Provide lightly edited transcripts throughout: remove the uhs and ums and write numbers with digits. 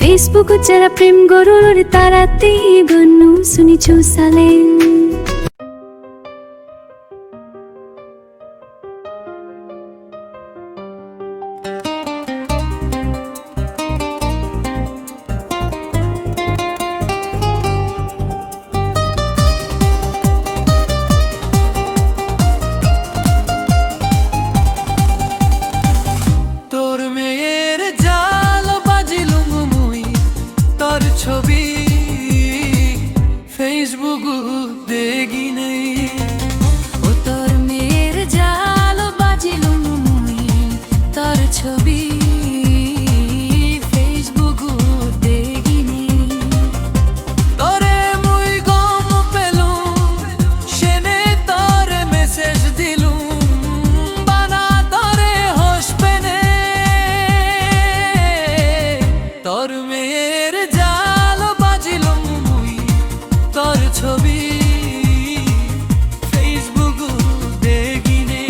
Facebook जरा प्रेम गरौँ तारा त्यही भन्नु सुनिछु साले। ছবি ফেসবুক দেখি নেই ও তোর মেয়ের জাল বাজিলুম মুই তোর ছবি ফেসবুক দেখি নেই তোরে মুই গম পেলুম সেনে তোরে মেসেজ দিলুম বানা তোরে হসপেনে তোর মেয়ের ছবি ফেসবুক দেখি নে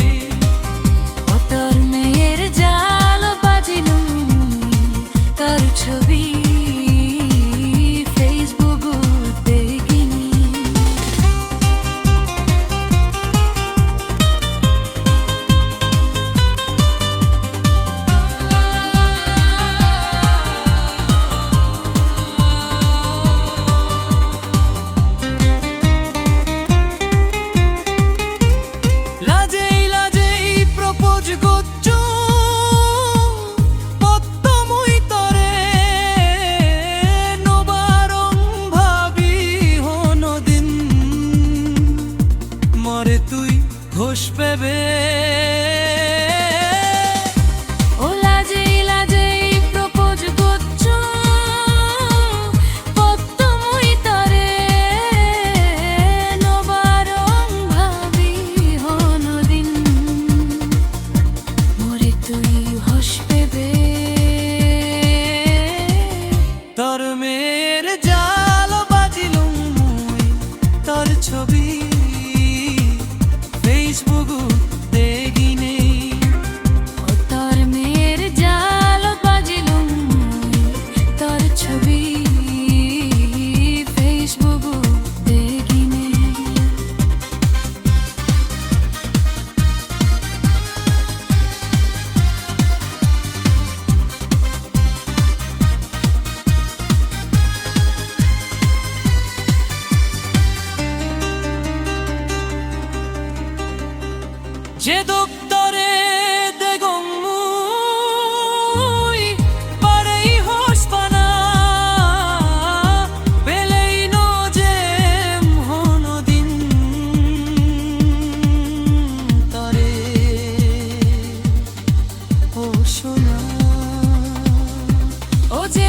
ও তোর মেয়ের জাল বাজিলুম তোর ছবি ফেসবুক দেখি নে। তুই ঘোষ পেবে ও লাজে লাজে প্রপোজ করছো কত মুই তরে নবারং ভাবি হনদিন মরে তুই ঘোষ পেবে তোর মেয়ের জাল বাজিলুম মুই তোর ছবি ফেসবুক দেখি নেই ও তোর মেয়ের জাল বাজিলুম তোর ছবি ফেসবুক দেখি নেই। যে দপ্তরে দেগং মুই পারেই হসপানা পেলেই নজে হনদিন তরে ও সোনা ও যে